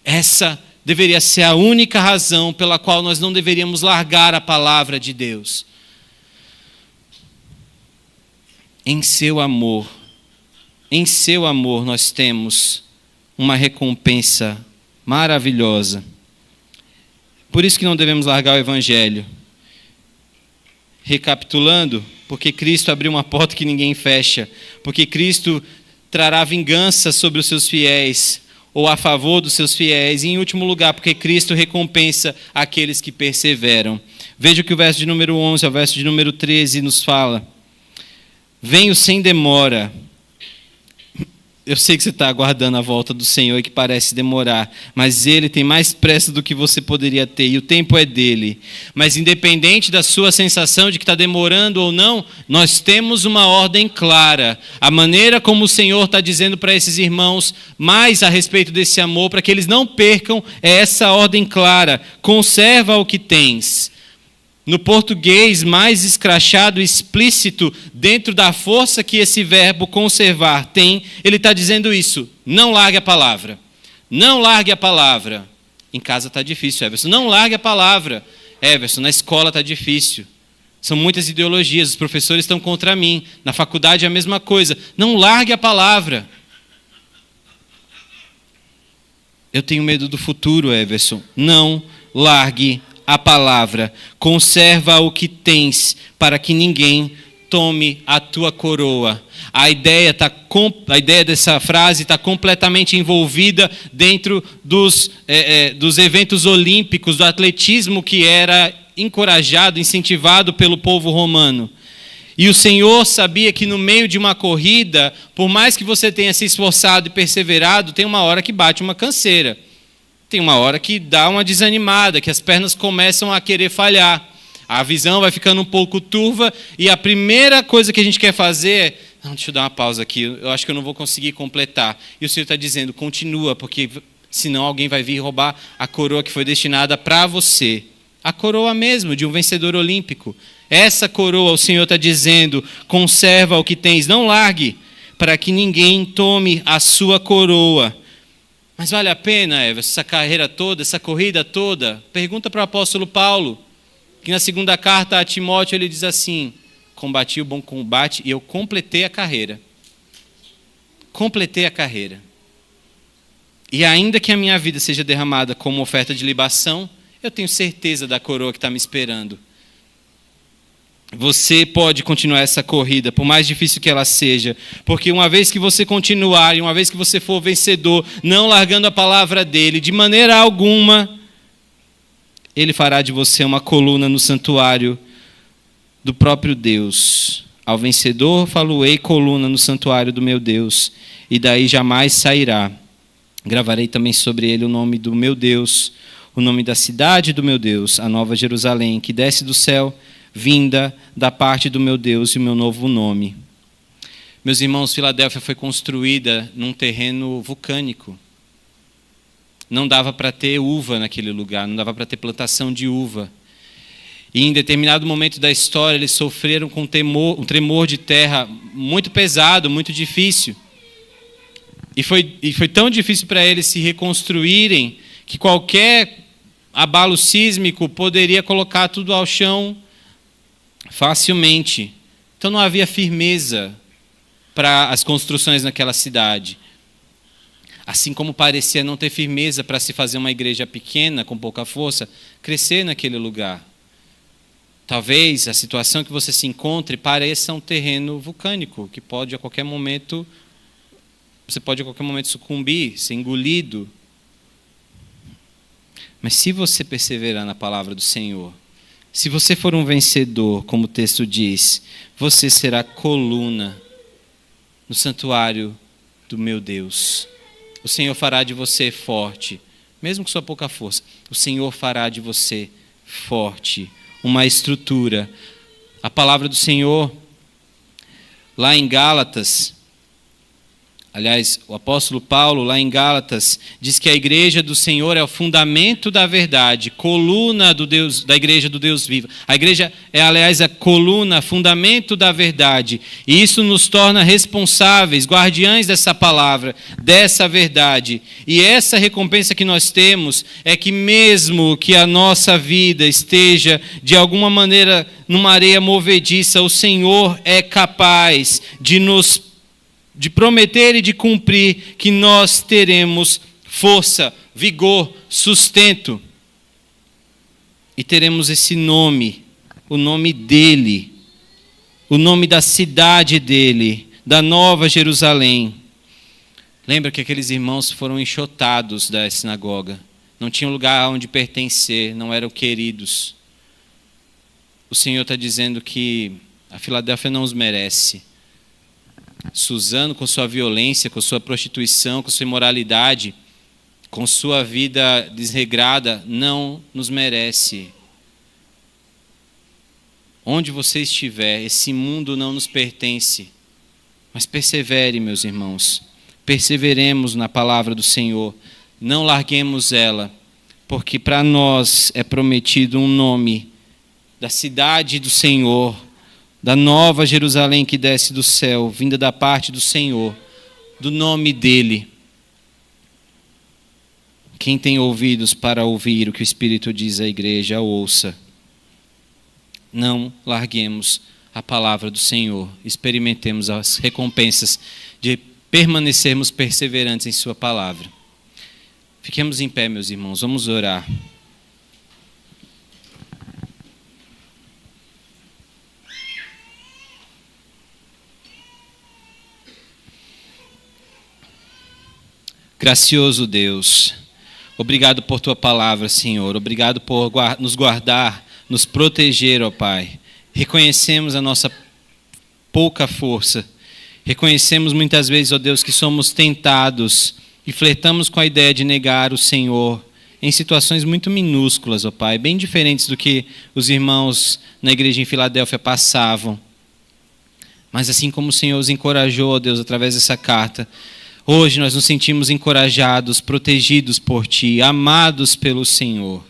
Essa deveria ser a única razão pela qual nós não deveríamos largar a palavra de Deus. Em seu amor nós temos uma recompensa maravilhosa. Por isso que não devemos largar o Evangelho. Recapitulando, porque Cristo abriu uma porta que ninguém fecha, porque Cristo trará vingança sobre os seus fiéis, ou a favor dos seus fiéis, e em último lugar, porque Cristo recompensa aqueles que perseveram. Veja o que o verso de número 11 ao verso de número 13 nos fala. Venho sem demora. Eu sei que você está aguardando a volta do Senhor e que parece demorar, mas Ele tem mais pressa do que você poderia ter, e o tempo é dele. Mas independente da sua sensação de que está demorando ou não, nós temos uma ordem clara. A maneira como o Senhor está dizendo para esses irmãos mais a respeito desse amor, para que eles não percam, é essa ordem clara: conserva o que tens. No português mais escrachado e explícito, dentro da força que esse verbo conservar tem, ele está dizendo isso: não largue a palavra. Não largue a palavra. Em casa está difícil, Everson. Não largue a palavra. Everson, na escola está difícil. São muitas ideologias, os professores estão contra mim. Na faculdade é a mesma coisa. Não largue a palavra. Eu tenho medo do futuro, Everson. Não largue a palavra. Conserva o que tens, para que ninguém tome a tua coroa. A ideia dessa frase está completamente envolvida dentro dos eventos olímpicos, do atletismo que era encorajado, incentivado pelo povo romano. E o Senhor sabia que no meio de uma corrida, por mais que você tenha se esforçado e perseverado, tem uma hora que bate uma canseira. Tem uma hora que dá uma desanimada, que as pernas começam a querer falhar. A visão vai ficando um pouco turva e a primeira coisa que a gente quer fazer é: não, deixa eu dar uma pausa aqui, eu acho que eu não vou conseguir completar. E o Senhor está dizendo: continua, porque senão alguém vai vir roubar a coroa que foi destinada para você. A coroa mesmo, de um vencedor olímpico. Essa coroa, o Senhor está dizendo: conserva o que tens, não largue, para que ninguém tome a sua coroa. Mas vale a pena, Everson, essa carreira toda, essa corrida toda? Pergunta para o apóstolo Paulo, que na segunda carta a Timóteo ele diz assim: combati o bom combate e eu completei a carreira. Completei a carreira. E ainda que a minha vida seja derramada como oferta de libação, eu tenho certeza da coroa que está me esperando. Você pode continuar essa corrida, por mais difícil que ela seja, porque uma vez que você continuar, e uma vez que você for vencedor, não largando a palavra dele, de maneira alguma, ele fará de você uma coluna no santuário do próprio Deus. Ao vencedor falo-ei coluna no santuário do meu Deus, e daí jamais sairá. Gravarei também sobre ele o nome do meu Deus, o nome da cidade do meu Deus, a Nova Jerusalém, que desce do céu, vinda da parte do meu Deus, e o meu novo nome. Meus irmãos, Filadélfia foi construída num terreno vulcânico. Não dava para ter uva naquele lugar, não dava para ter plantação de uva. E em determinado momento da história, eles sofreram com um tremor de terra muito pesado, muito difícil. E foi tão difícil para eles se reconstruírem que qualquer abalo sísmico poderia colocar tudo ao chão facilmente. Então não havia firmeza para as construções naquela cidade. Assim como parecia não ter firmeza para se fazer uma igreja pequena, com pouca força, crescer naquele lugar. Talvez a situação que você se encontre pareça um terreno vulcânico, que pode a qualquer momento, você pode a qualquer momento sucumbir, ser engolido. Mas se você perseverar na palavra do Senhor, se você for um vencedor, como o texto diz, você será coluna no santuário do meu Deus. O Senhor fará de você forte, mesmo com sua pouca força. O Senhor fará de você forte, uma estrutura. A palavra do Senhor, lá em Gálatas, aliás, o apóstolo Paulo, lá em Gálatas, diz que a igreja do Senhor é o fundamento da verdade, coluna do Deus, da igreja do Deus vivo. A igreja é, aliás, a coluna, fundamento da verdade. E isso nos torna responsáveis, guardiães dessa palavra, dessa verdade. E essa recompensa que nós temos é que mesmo que a nossa vida esteja, de alguma maneira, numa areia movediça, o Senhor é capaz de prometer e de cumprir que nós teremos força, vigor, sustento. E teremos esse nome, o nome dele, o nome da cidade dele, da Nova Jerusalém. Lembra que aqueles irmãos foram enxotados da sinagoga. Não tinham lugar onde pertencer, não eram queridos. O Senhor está dizendo que a Filadélfia não os merece. Suzano, com sua violência, com sua prostituição, com sua imoralidade, com sua vida desregrada, não nos merece. Onde você estiver, esse mundo não nos pertence. Mas persevere, meus irmãos. Perseveremos na palavra do Senhor. Não larguemos ela, porque para nós é prometido um nome da cidade do Senhor, da Nova Jerusalém que desce do céu, vinda da parte do Senhor, do nome dele. Quem tem ouvidos para ouvir o que o Espírito diz à igreja, ouça. Não larguemos a palavra do Senhor, experimentemos as recompensas de permanecermos perseverantes em sua palavra. Fiquemos em pé, meus irmãos, vamos orar. Gracioso Deus, obrigado por tua palavra, Senhor. Obrigado por nos guardar, nos proteger, ó Pai. Reconhecemos a nossa pouca força. Reconhecemos muitas vezes, ó Deus, que somos tentados e flertamos com a ideia de negar o Senhor em situações muito minúsculas, ó Pai, bem diferentes do que os irmãos na igreja em Filadélfia passavam. Mas assim como o Senhor os encorajou, ó Deus, através dessa carta, hoje nós nos sentimos encorajados, protegidos por Ti, amados pelo Senhor.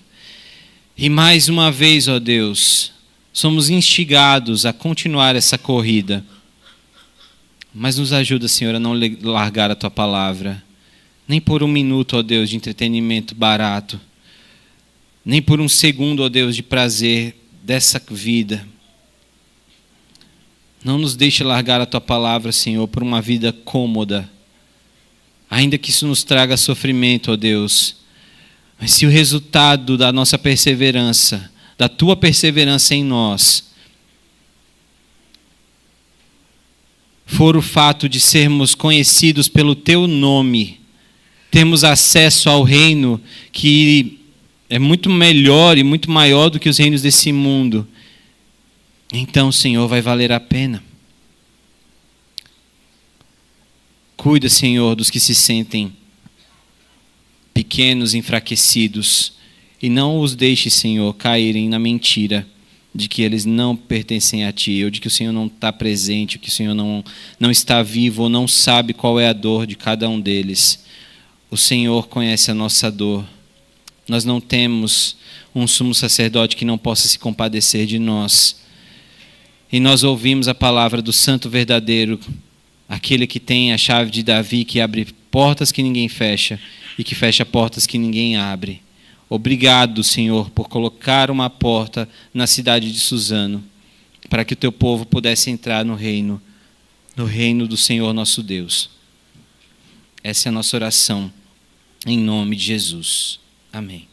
E mais uma vez, ó Deus, somos instigados a continuar essa corrida. Mas nos ajuda, Senhor, a não largar a Tua palavra. Nem por um minuto, ó Deus, de entretenimento barato. Nem por um segundo, ó Deus, de prazer dessa vida. Não nos deixe largar a Tua palavra, Senhor, por uma vida cômoda. Ainda que isso nos traga sofrimento, ó Deus. Mas se o resultado da nossa perseverança, da Tua perseverança em nós, for o fato de sermos conhecidos pelo Teu nome, termos acesso ao reino que é muito melhor e muito maior do que os reinos desse mundo, então, Senhor, vai valer a pena. Cuida, Senhor, dos que se sentem pequenos, enfraquecidos, e não os deixe, Senhor, caírem na mentira de que eles não pertencem a Ti, ou de que o Senhor não está presente, ou que o Senhor não está vivo, ou não sabe qual é a dor de cada um deles. O Senhor conhece a nossa dor. Nós não temos um sumo sacerdote que não possa se compadecer de nós. E nós ouvimos a palavra do Santo verdadeiro, aquele que tem a chave de Davi, que abre portas que ninguém fecha e que fecha portas que ninguém abre. Obrigado, Senhor, por colocar uma porta na cidade de Suzano, para que o teu povo pudesse entrar no reino do Senhor nosso Deus. Essa é a nossa oração, em nome de Jesus. Amém.